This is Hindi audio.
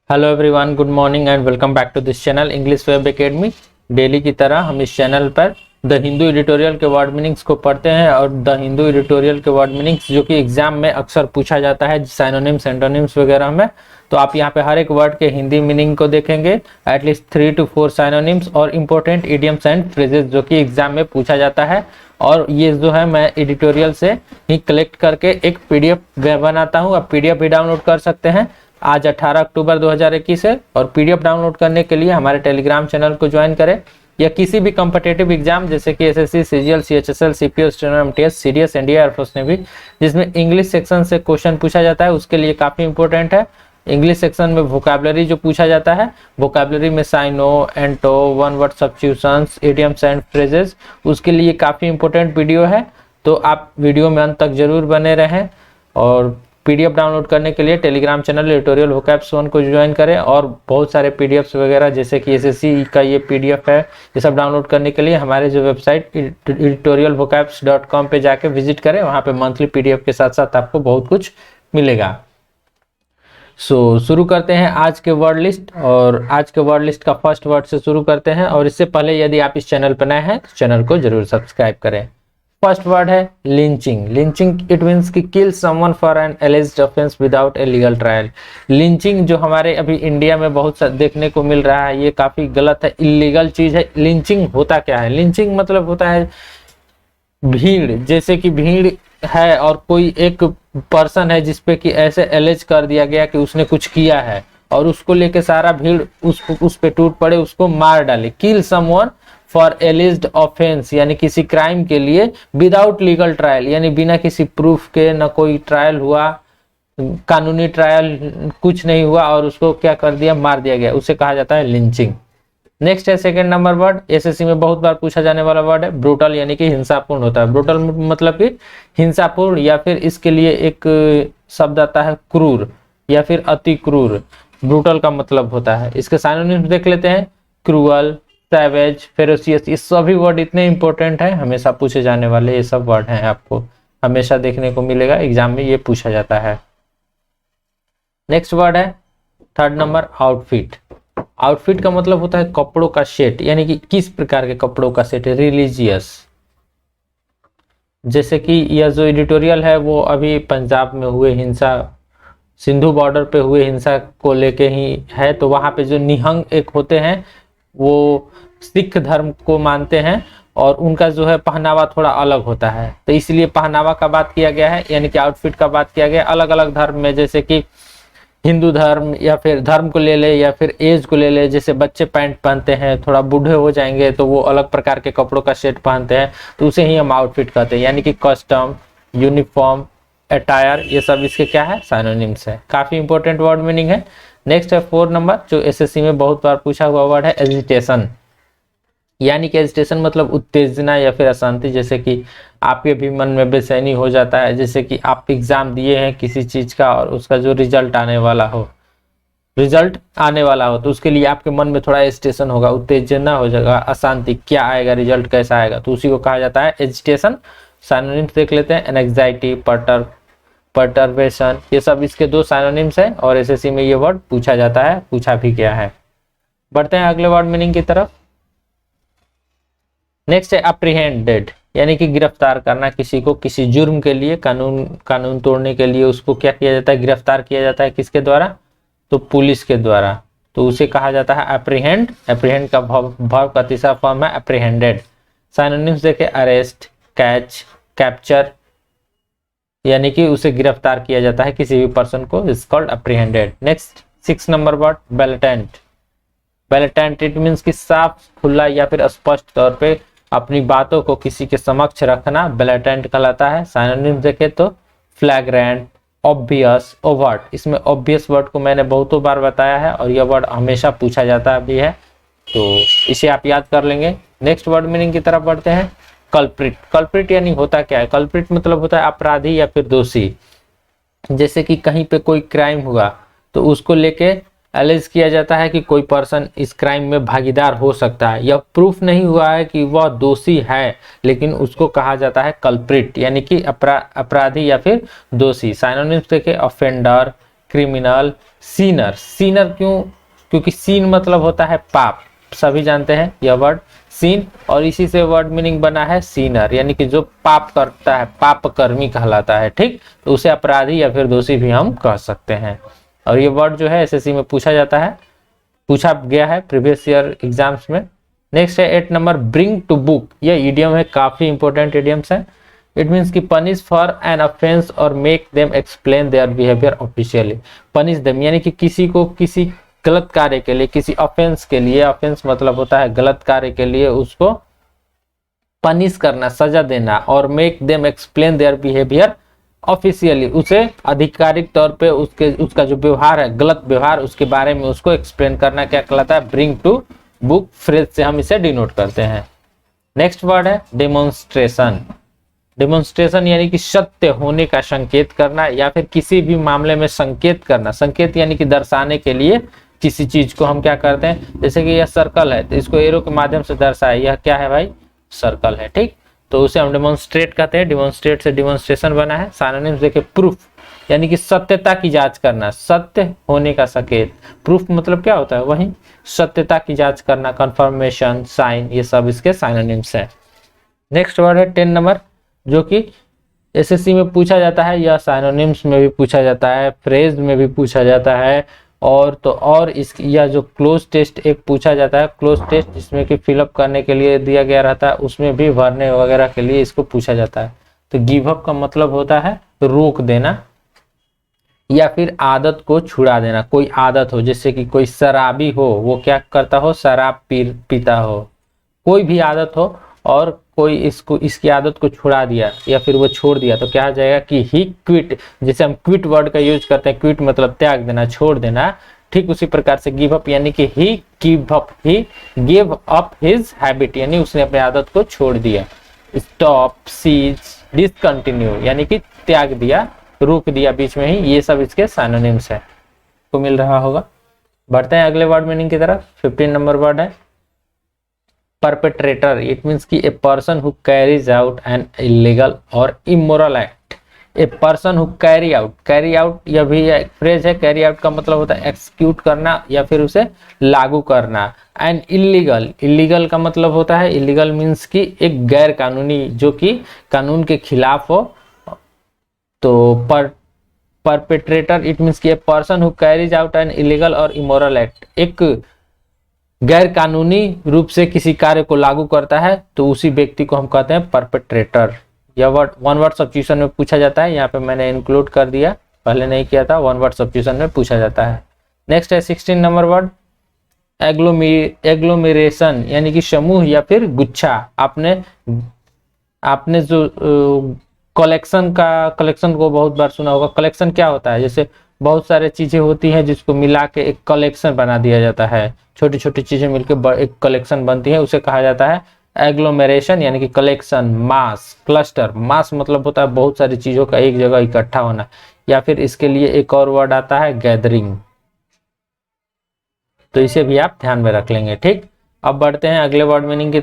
Hello everyone, good morning and welcome back to this channel English web academy. Daily की तरह हम इस चैनल पर द हिंदू एडिटोरियल के वर्ड मीनिंग्स को पढ़ते हैं और द हिंदू एडिटोरियल के वर्ड मीनिंग्स जो कि एग्जाम में अक्सर पूछा जाता है साइनोनिम्स एंटोनिम्स वगैरह में। तो आप यहाँ पे हर एक वर्ड के हिंदी मीनिंग को देखेंगे, एटलीस्ट 3 to 4 साइनोनिम्स और इंपॉर्टेंट इडियम्स एंड फ्रेजेस जो कि एग्जाम में पूछा जाता है। और ये जो है मैं एडिटोरियल से ही कलेक्ट करके एक पीडीएफ बनाता हूँ। आप पीडीएफ भी डाउनलोड कर सकते हैं। आज 18 अक्टूबर 2021 है और पीडीएफ डाउनलोड करने के लिए हमारे टेलीग्राम चैनल को ज्वाइन करें या किसी भी कॉम्पिटिटिव एग्जाम जैसे कि SSC, CGL, CHSL, CPO, steno, MTS, CDS, NDA, air force navy जिसमें इंग्लिश सेक्शन से क्वेश्चन पूछा जाता है उसके लिए काफी इंपॉर्टेंट है। इंग्लिश सेक्शन में वोकैबुलरी जो पूछा जाता है, वोकैबुलरी में syno, anto, one word substitutions, idioms and phrases, उसके लिए काफी इंपॉर्टेंट वीडियो है। तो आप वीडियो में अंत तक जरूर बने रहें और पीडीएफ डाउनलोड करने के लिए टेलीग्राम चैनल एडिटोरियल वोकैब्स 1 को ज्वाइन करें। और बहुत सारे पीडीएफ्स वगैरह जैसे कि एसएससी का ये पीडीएफ है, ये सब डाउनलोड करने के लिए हमारे जो वेबसाइट editorialvocabs.com पे जाके विजिट करें। वहाँ पे मंथली पीडीएफ के साथ साथ आपको बहुत कुछ मिलेगा। शुरू करते हैं आज के वर्ड लिस्ट। और आज के वर्ड लिस्ट का फर्स्ट वर्ड से शुरू करते हैं। और इससे पहले यदि आप इस चैनल पर नए हैं तो चैनल को जरूर सब्सक्राइब करें। फर्स्ट वर्ड है लिंचिंग। लिंचिंग इट मींस कि kill someone for an alleged offence without a legal trial. Lynching जो हमारे अभी इंडिया में बहुत देखने को मिल रहा है, ये काफी गलत है, इलीगल चीज है। लिंचिंग होता क्या है? लिंचिंग मतलब होता है भीड़, जैसे कि भीड़ है और कोई एक पर्सन है जिसपे कि ऐसे एलिज कर दिया गया कि उसने कुछ किया है और उसको लेके सारा भीड़ उस पे टूट पड़े, उसको मार डाले। किल समवन फॉर एलिज्ड ऑफेंस यानी किसी क्राइम के लिए विदाउट लीगल ट्रायल यानी बिना किसी प्रूफ के, न कोई ट्रायल हुआ, कानूनी ट्रायल कुछ नहीं हुआ और उसको क्या कर दिया, मार दिया गया, उसे कहा जाता है लिंचिंग। नेक्स्ट है सेकंड नंबर वर्ड, एसएससी में बहुत बार पूछा जाने वाला वर्ड है ब्रूटल यानी कि हिंसापूर्ण होता है। ब्रूटल मतलब कि हिंसापूर्ण, या फिर इसके लिए एक शब्द आता है क्रूर या फिर अति क्रूर, ब्रूटल का मतलब होता है। इसके साइनोनिम्स देख लेते हैं, क्रूअल, सैवेज, फेरोसियस। ये सभी वर्ड इतने इंपॉर्टेंट है, हमेशा पूछे जाने वाले ये सब वर्ड हैं, आपको हमेशा देखने को मिलेगा, एग्जाम में ये पूछा जाता है। नेक्स्ट वर्ड है थर्ड नंबर आउटफिट। आउटफिट का मतलब होता है कपड़ों का सेट, यानी कि किस प्रकार के कपड़ों का सेट है। रिलीजियस, जैसे कि यह जो एडिटोरियल है वो अभी पंजाब में हुए हिंसा, सिंधु बॉर्डर पे हुए हिंसा को लेके ही है। तो वहां पे जो निहंग एक होते हैं वो सिख धर्म को मानते हैं और उनका जो है पहनावा थोड़ा अलग होता है, तो इसलिए पहनावा का बात किया गया है, यानी कि आउटफिट का बात किया गया। अलग अलग धर्म में, जैसे कि हिंदू धर्म या फिर धर्म को ले ले या फिर एज को ले ले, जैसे बच्चे पैंट पहनते हैं, थोड़ा बूढ़े हो जाएंगे तो वो अलग प्रकार के कपड़ों का सेट पहनते हैं, तो उसे ही हम आउटफिट कहते हैं। यानी कि कस्टम, यूनिफॉर्म, अटायर, ये सब इसके क्या है, साइनोनिम्स है। काफी इंपॉर्टेंट वर्ड मीनिंग है। नेक्स्ट है 4 नंबर, जो एसएससी में बहुत बार पूछा हुआ वर्ड है एजिटेशन। यानी कि एजिटेशन मतलब उत्तेजना या फिर अशांति, जैसे कि आपके भी मन में बेचैनी हो जाता है, जैसे कि आप एग्जाम दिए हैं किसी चीज का और उसका जो रिजल्ट आने वाला हो तो उसके लिए आपके मन में थोड़ा एजिटेशन होगा, उत्तेजना हो जाएगा, अशांति, क्या आएगा, रिजल्ट कैसा आएगा, तो उसी को कहा जाता है एजिटेशन। साइनोनिम्स देख लेते हैं, एंजाइटी, पर्टर्बेशन, ये सब इसके 2 साइनोनिम्स है और एसएससी में ये वर्ड पूछा जाता है, पूछा भी गया है। बढ़ते हैं अगले वर्ड मीनिंग की तरफ। नेक्स्ट है अप्रीहेंडेड, यानी कि गिरफ्तार करना किसी को, किसी जुर्म के लिए, कानून तोड़ने के लिए उसको क्या किया जाता है, गिरफ्तार किया जाता है। किसके द्वारा? तो पुलिस के द्वारा, तो उसे कहा जाता है अप्रीहेंड। अप्रीहेंड का वर्ब का तीसरा फॉर्म है अप्रीहेंडेड। साइनोनिम्स देखे, अरेस्ट, कैच, कैप्चर, यानी कि उसे गिरफ्तार किया जाता है किसी भी पर्सन को, is called apprehended. Next 6 number word blatant. Blatant it means कि साफ, खुला या फिर स्पष्ट तौर पे अपनी बातों को किसी के समक्ष रखना ब्लेटेंट कहलाता है। साइनोनिम्स देखे तो फ्लैग्रेंट, ऑब्वियस, ओवर्ट। इसमें ऑब्वियस वर्ड को मैंने बहुतों बार बताया है और यह वर्ड हमेशा पूछा जाता भी है, तो इसे आप याद कर लेंगे। नेक्स्ट वर्ड मीनिंग की तरफ बढ़ते हैं, कल्प्रिट। कल्प्रिट यानी होता क्या है? कल्प्रिट मतलब होता है अपराधी या फिर दोषी। जैसे कि कहीं पे कोई क्राइम हुआ तो उसको लेके एलिज किया जाता है कि कोई पर्सन इस क्राइम में भागीदार हो सकता है, या प्रूफ नहीं हुआ है कि वह दोषी है, लेकिन उसको कहा जाता है कल्प्रिट, यानी कि अपराधी या फिर दोषी। साइनोनिम्स देखे, ऑफेंडर, क्रिमिनल, सीनर। सीनर क्यों? क्योंकि सीन मतलब होता है पाप, सभी जानते हैं यह वर्ड सीन, और इसी से वर्ड मीनिंग बना है सीनर, यानी कि जो पाप करता है, पाप कर्मी कहलाता है। ठीक, तो उसे अपराधी या फिर दोषी भी हम कह सकते हैं। और ये वर्ड जो है एसएससी में पूछा जाता है, पूछा गया है प्रीवियस ईयर एग्जाम्स में। नेक्स्ट है 8 नंबर, ब्रिंग टू बुक। ये इडियम है, काफी इंपॉर्टेंट इडियम्स है। इट मीन्स की पनिश फॉर एन ऑफेंस और make them explain their behaviour officially. Punish them यानी कि किसी को किसी गलत कार्य के लिए, किसी ऑफेंस के लिए, ऑफेंस मतलब होता है गलत कार्य के लिए, उसको पनिश करना, सजा देना, और make them explain their behaviour officially, उसे आधिकारिक तौर पे उसका जो व्यवहार है, गलत व्यवहार, उसके बारे में उसको एक्सप्लेन करना क्या कहलाता है? ब्रिंग टू बुक फ्रेज से हम इसे डिनोट करते हैं। नेक्स्ट वर्ड है डेमोन्स्ट्रेशन। डेमोन्स्ट्रेशन यानी कि सत्य होने का संकेत करना, या फिर किसी भी मामले में संकेत करना। संकेत यानी कि दर्शाने के लिए किसी चीज को हम क्या करते हैं, जैसे कि यह सर्कल है तो इसको एरो के माध्यम से दर्शाए, यह क्या है भाई? सर्कल है। ठीक, तो उसे हम डेमोन्स्ट्रेट कहते हैं। डेमोन्स्ट्रेट से डेमोन्स्ट्रेशन बना है। सिनोनिम्स देखिए, प्रूफ यानी कि सत्यता की जांच करना, सत्य होने का संकेत। प्रूफ मतलब क्या होता है? वही सत्यता की जांच करना, कंफर्मेशन, साइन, ये सब इसके सिनोनिम्स है। नेक्स्ट वर्ड है 10 नंबर, जो कि एसएससी में पूछा जाता है, या सिनोनिम्स में भी पूछा जाता है, फ्रेज में भी पूछा जाता है, और इसकी या जो क्लोज टेस्ट एक पूछा जाता है, क्लोज टेस्ट जिसमें कि फिलअप करने के लिए दिया गया रहता है, उसमें भी भरने वगैरह के लिए इसको पूछा जाता है। तो गिव अप का मतलब होता है रोक देना, या फिर आदत को छुड़ा देना। कोई आदत हो, जैसे कि कोई शराबी हो, वो क्या करता हो? शराब पीता हो। कोई भी आदत हो और कोई इसकी आदत को छुड़ा दिया या फिर वो छोड़ दिया, तो क्या हो जाएगा कि ही क्विट। जैसे हम क्विट वर्ड का यूज करते हैं, क्विट मतलब त्याग देना, छोड़ देना, ठीक उसी प्रकार से गिव अप यानी कि ही गिव अप हिज हैबिट, यानी उसने अपनी आदत को छोड़ दिया। स्टॉप, सीज, डिसकंटिन्यू यानी कि त्याग दिया, रोक दिया बीच में ही, ये सब इसके सिनोनिम्स है। को मिल रहा होगा। बढ़ते हैं अगले वर्ड मीनिंग की तरफ। 15 नंबर वर्ड है perpetrator. It means कि a person who carries out an illegal or immoral act. A person who carry out यह भी एक फ्रेज है। carry out का मतलब होता है एक्सिक्यूट करना या फिर उसे लागू करना। एंड illegal का मतलब होता है, illegal मीन्स कि एक गैर कानूनी, जो कि कानून के खिलाफ हो। तो perpetrator it means कि a person who carries out an illegal or immoral act, एक गैर कानूनी रूप से किसी कार्य को लागू करता है, तो उसी व्यक्ति को हम कहते हैं परपेट्रेटर। यह वर्ड 1 वर्ड सब्स्टिट्यूशन में पूछा जाता है, यहाँ पे मैंने इंक्लूड कर दिया, पहले नहीं किया था। 1 वर्ड सब्स्टिट्यूशन में पूछा जाता है। नेक्स्ट है 16 नंबर वर्ड एग्लोमेरेशन, यानी कि समूह या फिर गुच्छा। आपने जो कलेक्शन को बहुत बार सुना होगा। कलेक्शन क्या होता है? जैसे बहुत सारे चीजें होती हैं जिसको मिला के एक कलेक्शन बना दिया जाता है, छोटी छोटी चीजें मिलकर एक कलेक्शन बनती है, उसे कहा जाता है एग्लोमेरेशन, यानी कि कलेक्शन। मास, क्लस्टर, मास मतलब होता है बहुत सारी चीजों का एक जगह इकट्ठा होना, या फिर इसके लिए एक और वर्ड आता है गैदरिंग। तो इसे भी आप ध्यान में रख लेंगे। ठीक, अब बढ़ते हैं अगले वर्ड मीनिंग की